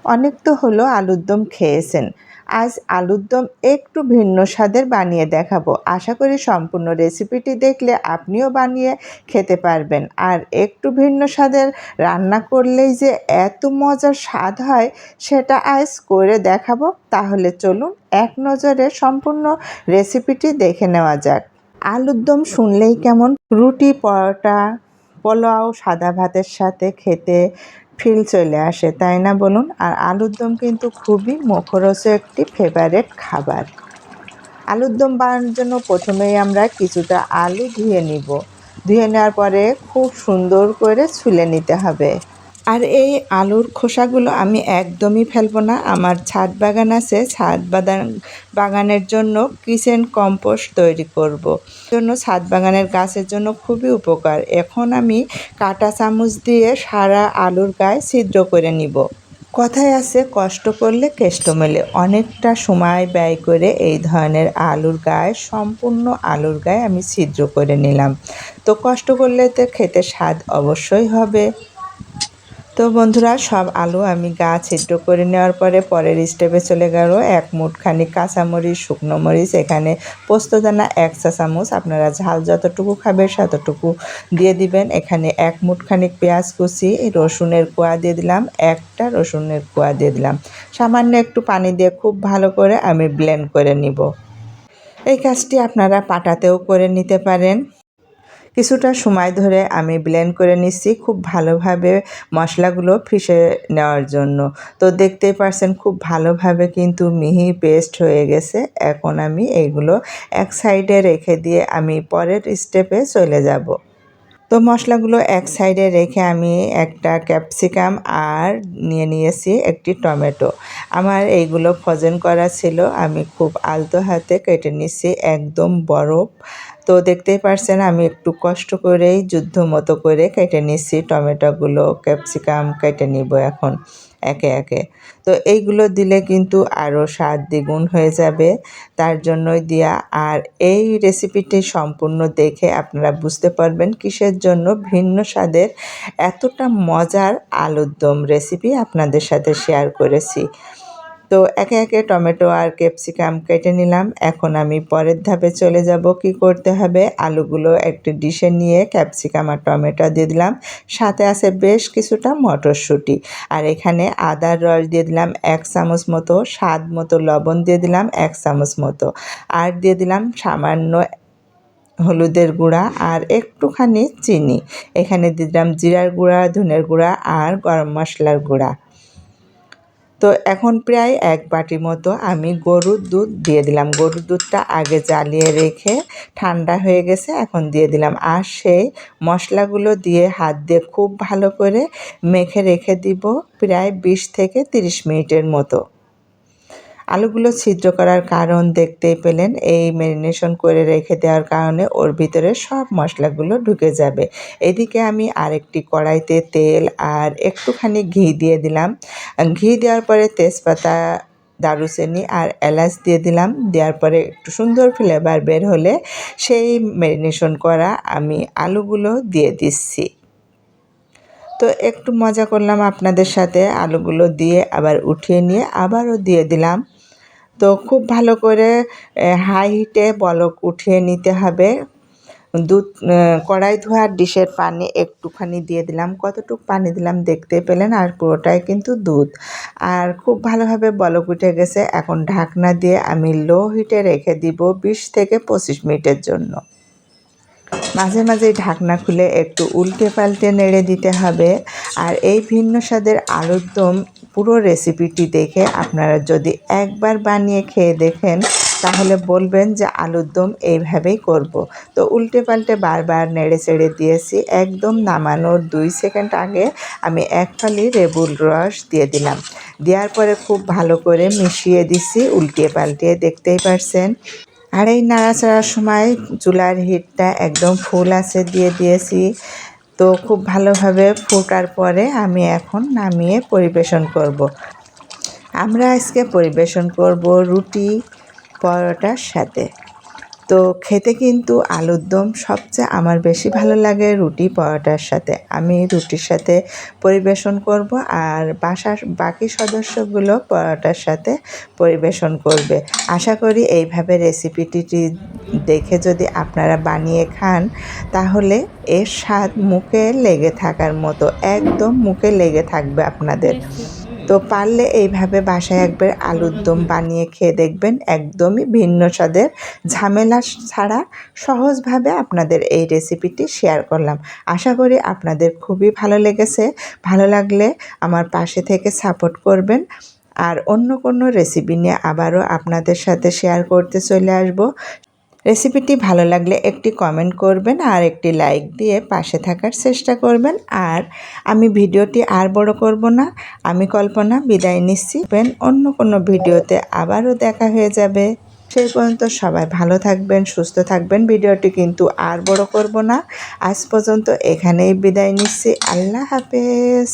অনেক তো হলো আলুর দম খেয়েছেন। আজ আলুর দম একটু ভিন্ন স্বাদের বানিয়ে দেখাবো। আশা করি সম্পূর্ণ রেসিপিটি দেখলে আপনিও বানিয়ে খেতে পারবেন। আর একটু ভিন্ন স্বাদের রান্না করলেই যে এত মজার স্বাদ হয় সেটা আজ করে দেখাবো। তাহলে চলুন এক নজরে সম্পূর্ণ রেসিপিটি দেখে নেওয়া যাক। আলুর দম শুনলেই কেমন রুটি, পরোটা, পোলাও, সাদা ভাতের সাথে খেতে ফিল চলে আসে, তাই না বলুন? আর আলুর দম কিন্তু খুবই মুখরোচক একটি ফেভারিট খাবার। আলুর দম বানানোর জন্য প্রথমেই আমরা কিছুটা আলু ধুয়ে নিব। ধুয়ে নেওয়ার পরে খুব সুন্দর করে ছুলে নিতে হবে। আর এই আলুর খোসাগুলো আমি একদমই ফেলবো না। আমার ছাদ বাগান আছে, বাগানের জন্য কিচেন কম্পোস্ট তৈরি করব। জন্য ছাদ বাগানের গাছের জন্য খুবই উপকার। এখন আমি কাঁটা চামচ দিয়ে সারা আলুর গায়ে ছিদ্র করে নিব। কথায় আছে কষ্ট করলে কেষ্ট মেলে। অনেকটা সময় ব্যয় করে এই ধরনের আলুর গায়ে, সম্পূর্ণ আলুর গায়ে আমি ছিদ্র করে নিলাম। তো কষ্ট করলে তো খেতে স্বাদ অবশ্যই হবে। তো বন্ধুরা, সব আলু আমি গা ছিদ্র করে নেওয়ার পরের স্টেপে চলে গেল 1 মুঠখানি কাঁচামরিচ, শুকনো মরিচ, এখানে পোস্তদানা 1 চা চামচ, আপনারা ঝাল যতটুকু খাবেন ততটুকু দিয়ে দিবেন। এখানে 1 মুঠখানি পেঁয়াজ কুচি, রসুনের কোয়া দিয়ে দিলাম, একটা রসুনের কোয়া দিয়ে দিলাম। সামান্য একটু পানি দিয়ে খুব ভালো করে আমি ব্লেন্ড করে নিব। এই কাজটি আপনারা পাটাতেও করে নিতে পারেন। কিছুটা সময় ধরে আমি ব্লেন্ড করে নিচ্ছি খুব ভালোভাবে মশলাগুলো পিষে নেওয়ার জন্য। তো দেখতেই পারছেন খুব ভালোভাবে কিন্তু মিহি পেস্ট হয়ে গেছে। এখন আমি এইগুলো এক সাইডে রেখে দিয়ে আমি পরের স্টেপে চলে যাব। তো মশলাগুলো এক সাইডে রেখে আমি একটা ক্যাপসিকাম আর নিয়েছি একটি টমেটো। আমার এইগুলো ফ্রোজেন করা ছিল, আমি খুব আলতো হাতে কেটে নিচ্ছি, একদম বরফ। তো দেখতেই পারছেন আমি একটু কষ্ট করেই যুদ্ধ মতো করে কেটে নিচ্ছি টমেটোগুলো, ক্যাপসিকাম কেটে নিব এখন একে একে। তো এইগুলো দিলে কিন্তু আরও স্বাদ দ্বিগুণ হয়ে যাবে, তার জন্যই দেয়া। আর এই রেসিপিটি সম্পূর্ণ দেখে আপনারা বুঝতে পারবেন কিসের জন্য ভিন্ন স্বাদের এতটা মজার আলুর দম রেসিপি আপনাদের সাথে শেয়ার করেছি। তো একে একে টমেটো আর ক্যাপসিকাম কেটে নিলাম। এখন আমি পরের ধাপে চলে যাব। কি করতে হবে, আলুগুলো একটি ডিশে নিয়ে ক্যাপসিকাম আর টমেটো দিয়ে দিলাম, সাথে আছে বেশ কিছুটা মটরশুঁটি। আর এখানে আদার রস দিয়ে দিলাম 1 চামচ মতো, স্বাদ মতো লবণ দিয়ে দিলাম 1 চামচ মতো, আর দিয়ে দিলাম সামান্য হলুদের গুঁড়া আর একটুখানি চিনি। এখানে দিয়ে দিলাম জিরার গুঁড়া, ধনের গুঁড়া আর গরম মশলার গুঁড়া। তো এখন প্রায় 1 বাটি মতো আমি গরুর দুধ দিয়ে দিলাম। গরুর দুধটা আগে জ্বালিয়ে রেখে ঠান্ডা হয়ে গেছে, এখন দিয়ে দিলাম। আর সেই মশলাগুলো দিয়ে হাত দিয়ে খুব ভালো করে মেখে রেখে দিব প্রায় 20 থেকে 30 মিনিটের মতো। আলুগুলো ছিদ্র করার কারণ দেখতেই পেলেন, এই ম্যারিনেশন করে রেখে দেওয়ার কারণে ওর ভিতরে সব মশলাগুলো ঢুকে যাবে। এদিকে আমি আরেকটি কড়াইতে তেল আর একটুখানি ঘি দিয়ে দিলাম। ঘি দেওয়ার পরে তেজপাতা, দারুচিনি আর এলাচ দিয়ে দিলাম। দেওয়ার পরে একটু সুন্দর ফ্লেভার বের হলে সেই ম্যারিনেশন করা আমি আলুগুলো দিয়ে দিচ্ছি। তো একটু মজা করলাম আপনাদের সাথে, আলুগুলো দিয়ে আবার উঠিয়ে নিয়ে আবারও দিয়ে দিলাম। তো খুব ভালো করে হাই হিটে বলক উঠিয়ে নিতে হবে। দুধ, কড়াই ধোয়ার ডিশের পানি একটুখানি দিয়ে দিলাম, কতটুকু পানি দিলাম দেখতে পেলেন, আর পুরোটাই কিন্তু দুধ। আর খুব ভালোভাবে বলক উঠে গেছে। এখন ঢাকনা দিয়ে আমি লো হিটে রেখে দিব 20 থেকে 25 মিনিটের জন্য। মাঝে মাঝে ঢাকনা খুলে একটু উল্টে পাল্টে নেড়ে দিতে হবে। আর এই ভিন্ন স্বাদের আলুর দম পুরো রেসিপিটি দেখে আপনারা যদি একবার বানিয়ে খেয়ে দেখেন তাহলে বলবেন যে আলুর দম এইভাবেই করব। তো উল্টে পাল্টে বারবার নেড়ে চেড়ে দিয়েছি। একদম নামানোর 2 সেকেন্ড আগে আমি 1 ফালি লেবুর রস দিয়ে দিলাম। দেওয়ার পরে খুব ভালো করে মিশিয়ে দিছি, উল্টিয়ে পাল্টিয়ে দেখতেই পারছেন। আর এই নাড়াচাড়ার সময় চুলার হিটটা একদম ফুল আছে দিয়ে দিয়েছি। তো খুব ভালোভাবে ফোটার পরে আমি এখন নামিয়ে পরিবেশন করব। আমরা আজকে পরিবেশন করব রুটি পরোটার সাথে। তো খেতে কিন্তু আলুর দম সবচেয়ে আমার বেশি ভালো লাগে রুটি পরোটার সাথে। আমি রুটির সাথে পরিবেশন করব, আর বাসার বাকি সদস্যগুলো পরোটার সাথে পরিবেশন করবে। আশা করি এইভাবে রেসিপিটি দেখে যদি আপনারা বানিয়ে খান তাহলে এর স্বাদ মুখে লেগে থাকার মতো, একদম মুখে লেগে থাকবে আপনাদের। তো পারলে এইভাবে বাসায় একবার আলুর দম বানিয়ে খেয়ে দেখবেন, একদমই ভিন্ন স্বাদের, ঝামেলা ছাড়া সহজভাবে আপনাদের এই রেসিপিটি শেয়ার করলাম। আশা করি আপনাদের খুবই ভালো লেগেছে। ভালো লাগলে আমার পাশে থেকে সাপোর্ট করবেন, আর অন্য কোনো রেসিপি নিয়ে আবারও আপনাদের সাথে শেয়ার করতে চলে আসব। রেসিপিটি ভালো লাগলে একটি কমেন্ট করবেন আর একটি লাইক দিয়ে পাশে থাকার চেষ্টা করবেন। আর আমি ভিডিওটি আর বড় করব না, আমি কল্পনা বিদায় নিচ্ছি। অন্য কোনো ভিডিওতে আবারও দেখা হয়ে যাবে। সেই পর্যন্ত সবাই ভালো থাকবেন, সুস্থ থাকবেন। ভিডিওটি কিন্তু আর বড় করব না, আজ পর্যন্ত এখানেই বিদায় নিচ্ছি। আল্লাহ হাফেজ।